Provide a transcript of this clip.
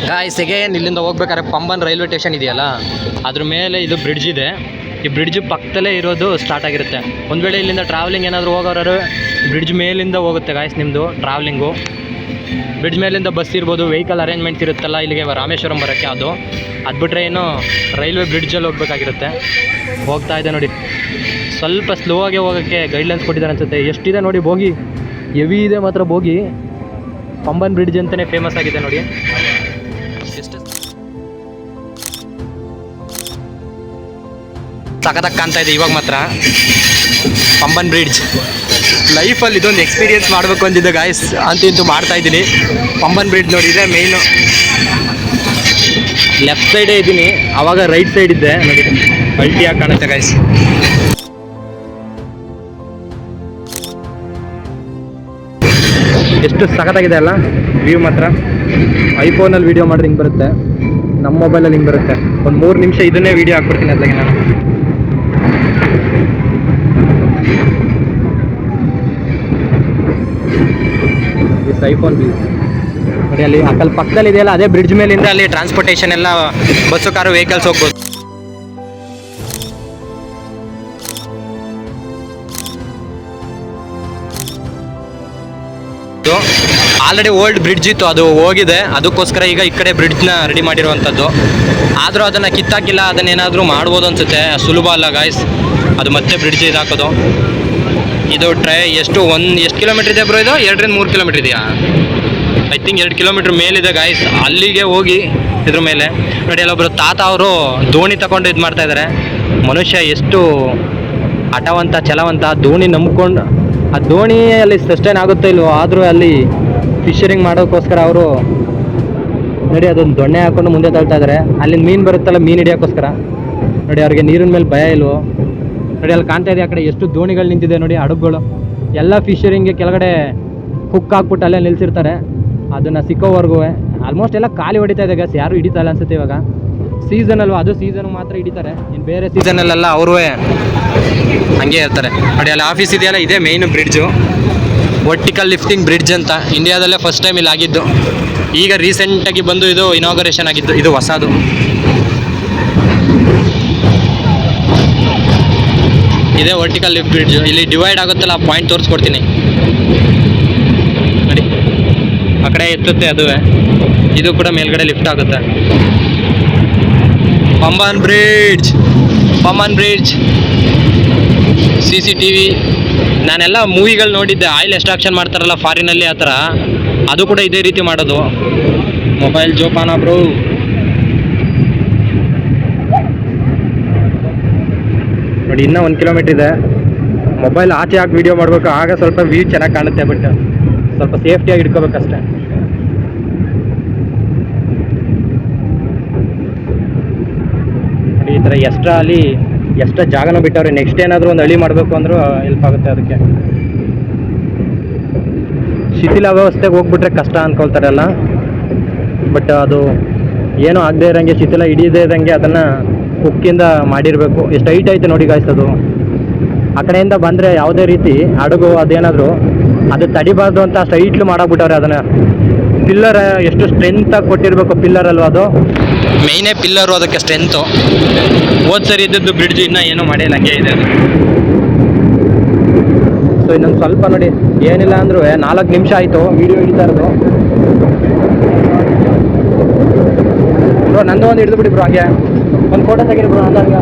Guys again ಇಲ್ಲಿಂದ ಹೋಗ್ಬೇಕಾದ್ರೆ Pamban railway station ಇದೆಯಲ್ಲ, ಅದ್ರ ಮೇಲೆ ಇದು ಬ್ರಿಡ್ಜ್ ಇದೆ. ಈ ಬ್ರಿಡ್ಜ್ ಪಕ್ಕದಲ್ಲೇ ಇರೋದು ಸ್ಟಾರ್ಟ್ ಆಗಿರುತ್ತೆ. ಒಂದು ವೇಳೆ ಇಲ್ಲಿಂದ ಟ್ರಾವೆಲಿಂಗ್ ಏನಾದರೂ ಹೋಗೋರು ಬ್ರಿಡ್ಜ್ ಮೇಲಿಂದ ಹೋಗುತ್ತೆ ಗಾಯ್ಸ್ ನಿಮ್ಮದು ಟ್ರಾವೆಲಿಂಗು. ಬ್ರಿಡ್ಜ್ ಮೇಲಿಂದ ಬಸ್ ಇರ್ಬೋದು, ವೆಹಿಕಲ್ ಅರೇಂಜ್ಮೆಂಟ್ಸ್ ಇರುತ್ತಲ್ಲ ಇಲ್ಲಿಗೆ ರಾಮೇಶ್ವರಂ ಬರೋಕ್ಕೆ, ಅದು ಬಿಟ್ಟರೆ ಏನು ರೈಲ್ವೆ ಬ್ರಿಡ್ಜಲ್ಲಿ ಹೋಗ್ಬೇಕಾಗಿರುತ್ತೆ. ಹೋಗ್ತಾ ಇದೆ ನೋಡಿ, ಸ್ವಲ್ಪ ಸ್ಲೋ ಆಗಿ ಹೋಗೋಕ್ಕೆ ಗೈಡ್ಲೈನ್ಸ್ ಕೊಟ್ಟಿದ್ದಾರೆ ಅನಿಸುತ್ತೆ. ಎಷ್ಟಿದೆ ನೋಡಿ ಬೋಗಿ, ಹೆವಿ ಇದೆ ಮಾತ್ರ ಬೋಗಿ. ಪಂಬನ್ ಬ್ರಿಡ್ಜ್ ಅಂತಲೇ ಫೇಮಸ್ ಆಗಿದೆ ನೋಡಿ. ಎಷ್ಟು ಸಖತ್ತಾಗಿ ಕಾಣ್ತಾ ಇದೆ ಇವಾಗ ಮಾತ್ರ ಪಂಬನ್ ಬ್ರಿಡ್ಜ್. ಲೈಫಲ್ಲಿ ಇದೊಂದು ಎಕ್ಸ್ಪೀರಿಯೆನ್ಸ್ ಮಾಡಬೇಕು ಅಂತಿದ್ದೆ ಗಾಯ್ಸ್, ಅಂತೂ ಮಾಡ್ತಾ ಇದ್ದೀನಿ. ಪಂಬನ್ ಬ್ರಿಡ್ಜ್ ನೋಡಿ, ಇದೆ ಮೇಯ್ನು. ಲೆಫ್ಟ್ ಸೈಡೇ ಇದ್ದೀನಿ, ಆವಾಗ ರೈಟ್ ಸೈಡ್ ಇದ್ದೆ ನೋಡಿ, ಅಲ್ಟಿಯಾಗಿ ಕಾಣುತ್ತೆ ಗಾಯ್ಸ್. ಎಷ್ಟು ಸಖತ್ತಾಗಿದೆ ಅಲ್ಲ ವ್ಯೂ ಮಾತ್ರ. ಐಫೋನಲ್ಲಿ ವೀಡಿಯೋ ಮಾಡಿದ್ರೆ ಹಿಂಗೆ ಬರುತ್ತೆ, ನಮ್ಮ ಮೊಬೈಲಲ್ಲಿ ಹಿಂಗೆ ಬರುತ್ತೆ. ಒಂದು 3 ನಿಮಿಷ ಇದನ್ನೇ ವೀಡಿಯೋ ಹಾಕ್ಬಿಡ್ತೀನಿ ಅದ್ಲಾಗೆ ನಾನು. ದಿಸ್ ಐಫೋನ್ ವ್ಯೂ ನೋಡಿ, ಅಲ್ಲಿ ಅಕ್ಕಲ್ಲಿ ಪಕ್ಕದಲ್ಲಿ ಇದೆಯಲ್ಲ ಅದೇ ಬ್ರಿಡ್ಜ್ ಮೇಲಿಂದ ಅಲ್ಲಿ ಟ್ರಾನ್ಸ್ಪೋರ್ಟೇಷನ್ ಎಲ್ಲ ಬಸ್ಸು ಕಾರು ವೆಹಿಕಲ್ಸ್ ಹೋಗ್ಬೋದು. ಆಲ್ರೆಡಿ ಓಲ್ಡ್ ಬ್ರಿಡ್ಜ್ ಇತ್ತು, ಅದು ಹೋಗಿದೆ. ಅದಕ್ಕೋಸ್ಕರ ಈಗ ಈ ಕಡೆ ಬ್ರಿಡ್ಜ್ನ ರೆಡಿ ಮಾಡಿರುವಂಥದ್ದು. ಆದರೂ ಅದನ್ನು ಕಿತ್ತಾಕಿಲ್ಲ, ಅದನ್ನೇನಾದರೂ ಮಾಡ್ಬೋದು ಅನಿಸುತ್ತೆ. ಸುಲಭ ಅಲ್ಲ ಗಾಯ್ಸ್ ಅದು ಮತ್ತೆ ಬ್ರಿಡ್ಜ್ ಇದಾಕೋದು. ಇದು ಎಷ್ಟು ಕಿಲೋಮೀಟ್ರ್ ಇದೆ ಬ್ರೋ? ಇದು 2-3 ಕಿಲೋಮೀಟ್ರ್ ಇದೆಯಾ? ಐ ಥಿಂಕ್ 2 ಕಿಲೋಮೀಟ್ರ್ ಮೇಲಿದೆ ಗಾಯ್ಸ್. ಅಲ್ಲಿಗೆ ಹೋಗಿ ಇದ್ರ ಮೇಲೆ ನೋಡಿ, ಅಲ್ಲೊಬ್ಬರು ತಾತ ಅವರು ದೋಣಿ ತಗೊಂಡು ಇದು ಮಾಡ್ತಾಯಿದ್ದಾರೆ. ಮನುಷ್ಯ ಎಷ್ಟು ಹಠವಂತ ಛಲವಂತ, ದೋಣಿ ನಂಬ್ಕೊಂಡು. ಆ ದೋಣಿಯಲ್ಲಿ ಸಸ್ಟೈನ್ ಆಗುತ್ತೋ ಇಲ್ವೋ, ಆದರೂ ಅಲ್ಲಿ ಫಿಶರಿಂಗ್ ಮಾಡೋಕ್ಕೋಸ್ಕರ ಅವರು ನೋಡಿ ಅದೊಂದು ದೊಣ್ಣೆ ಹಾಕ್ಕೊಂಡು ಮುಂದೆ ತಳ್ತಾ ಇದ್ದಾರೆ. ಅಲ್ಲಿಂದ ಮೀನು ಬರುತ್ತಲ್ಲ, ಮೀನು ಹಿಡಿಯೋಕ್ಕೋಸ್ಕರ ನೋಡಿ. ಅವ್ರಿಗೆ ನೀರಿನ ಮೇಲೆ ಭಯ ಇಲ್ವೋ ನೋಡಿ, ಅಲ್ಲಿ ಕಾಣ್ತಾ ಇದೆ. ಆ ಕಡೆ ಎಷ್ಟು ದೋಣಿಗಳು ನಿಂತಿದೆ ನೋಡಿ, ಹಡಗುಗಳು ಎಲ್ಲ ಫಿಶರಿಂಗ್ಗೆ ಕೆಳಗಡೆ ಹುಕ್ ಹಾಕ್ಬಿಟ್ಟು ಅಲ್ಲೇ ನಿಲ್ಸಿರ್ತಾರೆ. ಅದನ್ನು ಸಿಕ್ಕೋವರೆಗೂ ಆಲ್ಮೋಸ್ಟ್ ಎಲ್ಲ ಖಾಲಿ ಹೊಡಿತಾ ಇದೆ ಗ್ಯಾಸ್, ಯಾರು ಹಿಡಿತಾ ಇಲ್ಲ ಅನ್ಸುತ್ತೆ ಇವಾಗ. ಸೀಸನ್ ಅಲ್ವಾ, ಅದು ಸೀಸನ್ ಮಾತ್ರ ಹಿಡಿತಾರೆ. ಇನ್ನು ಬೇರೆ ಸೀಸನಲ್ಲೆಲ್ಲ ಅವರೂ ಹಂಗೆ ಇರ್ತಾರೆ ನೋಡಿ. ಅಲ್ಲಿ ಆಫೀಸ್ ಇದೆಯಲ್ಲ, ಇದೇ ಮೇಯ್ನು ಬ್ರಿಡ್ಜು, ವರ್ಟಿಕಲ್ ಲಿಫ್ಟಿಂಗ್ ಬ್ರಿಡ್ಜ್ ಅಂತ. ಇಂಡಿಯಾದಲ್ಲೇ ಫಸ್ಟ್ ಟೈಮ್ ಇಲ್ಲಿ ಆಗಿದ್ದು. ಈಗ ರೀಸೆಂಟಾಗಿ ಬಂದು ಇದು ಇನಾಗರೇಷನ್ ಆಗಿದ್ದು, ಇದು ಹೊಸದು. ಇದೇ ವರ್ಟಿಕಲ್ ಲಿಫ್ಟ್ ಬ್ರಿಡ್ಜ್. ಇಲ್ಲಿ ಡಿವೈಡ್ ಆಗುತ್ತಲ್ಲ, ಪಾಯಿಂಟ್ ತೋರಿಸ್ಕೊಡ್ತೀನಿ ನೋಡಿ. ಆ ಕಡೆ ಎತ್ತುತ್ತೆ ಅದುವೇ, ಇದು ಕೂಡ ಮೇಲ್ಗಡೆ ಲಿಫ್ಟ್ ಆಗುತ್ತೆ. Pamban bridge, Pamban bridge. CCTV ನಾನೆಲ್ಲ ಮೂವಿಗಳು ನೋಡಿದ್ದೆ, ಆಯಿಲ್ ಎಕ್ಸ್ಟ್ರಾಕ್ಷನ್ ಮಾಡ್ತಾರಲ್ಲ ಫಾರಿನಲ್ಲಿ, ಆ ಥರ ಅದು ಕೂಡ ಇದೇ ರೀತಿ ಮಾಡೋದು. ಮೊಬೈಲ್ ಜೋಪಾನ ಬ್ರೋ. ನೋಡಿ, ಇನ್ನೂ 1 ಕಿಲೋಮೀಟ್ರ್ ಇದೆ. ಮೊಬೈಲ್ ಆಚೆ ಹಾಕಿ ವೀಡಿಯೋ ಮಾಡಬೇಕು, ಆಗ ಸ್ವಲ್ಪ ವ್ಯೂ ಚೆನ್ನಾಗಿ ಕಾಣುತ್ತೆ. ಬಟ್ ಸ್ವಲ್ಪ ಸೇಫ್ಟಿಯಾಗಿ ಇಟ್ಕೋಬೇಕಷ್ಟೆ. ನೋಡಿ, ಈ ಥರ ಎಕ್ಸ್ಟ್ರಾ ಜಾಗನೂ ಬಿಟ್ಟವ್ರೆ. ನೆಕ್ಸ್ಟ್ ಏನಾದರೂ ಒಂದು ಹಳ್ಳಿ ಮಾಡಬೇಕು ಅಂದರೂ ಹೆಲ್ಪ್ ಆಗುತ್ತೆ ಅದಕ್ಕೆ. ಶಿಥಿಲ ವ್ಯವಸ್ಥೆಗೆ ಹೋಗ್ಬಿಟ್ರೆ ಕಷ್ಟ ಅಂದ್ಕೊಳ್ತಾರೆ ಎಲ್ಲ, ಬಟ್ ಅದು ಏನೂ ಆಗದೆ ಇರೋಂಗೆ, ಶಿಥಿಲ ಹಿಡಿಯದೇ ಇರೋಂಗೆ ಅದನ್ನು ಹುಕ್ಕಿಂದ ಮಾಡಿರಬೇಕು. ಎಷ್ಟು ಹೈಟ್ ಐತೆ ನೋಡಿ ಗಾಯ್ಸ್ ಅದು. ಆ ಕಡೆಯಿಂದ ಬಂದರೆ ಯಾವುದೇ ರೀತಿ ಹಡಗು ಅದೇನಾದರೂ ಅದು ತಡಿಬಾರ್ದು ಅಂತ ಅಷ್ಟು ಹೈಟ್ಲು ಮಾಡಾಕ್ಬಿಟ್ಟವ್ರೆ ಅದನ್ನು. ಪಿಲ್ಲರ್ ಎಷ್ಟು ಸ್ಟ್ರೆಂತಾಗಿ ಕೊಟ್ಟಿರಬೇಕು, ಪಿಲ್ಲರ್ ಅಲ್ವ ಅದು, ಮೇಯ್ನೇ ಪಿಲ್ಲರು ಅದಕ್ಕೆ ಸ್ಟ್ರೆಂತು. ಹೋದ ಸರಿ ಇದ್ದದ್ದು ಬ್ರಿಡ್ಜ್ ಇನ್ನೂ ಏನೂ ಮಾಡಿಲ್ಲ, ಹಂಗೆ ಇದೆ ಅದು. ಸೊ ಇನ್ನೊಂದು ಸ್ವಲ್ಪ ನೋಡಿ, ಏನಿಲ್ಲ ಅಂದರೂ 4 ನಿಮಿಷ ಆಯಿತು ವೀಡಿಯೋ ಹಿಡಿತಾ ಇರೋದು. ಬ್ರೋ ನಂದು ಒಂದು ಹಿಡಿದು ಬಿಡಿ ಬ್ರೋ, ಹಾಗೆ ಒಂದು ಫೋಟೋ ತೆಗೀರಿ ಬ್ರೋ ಅಂದಾಗ.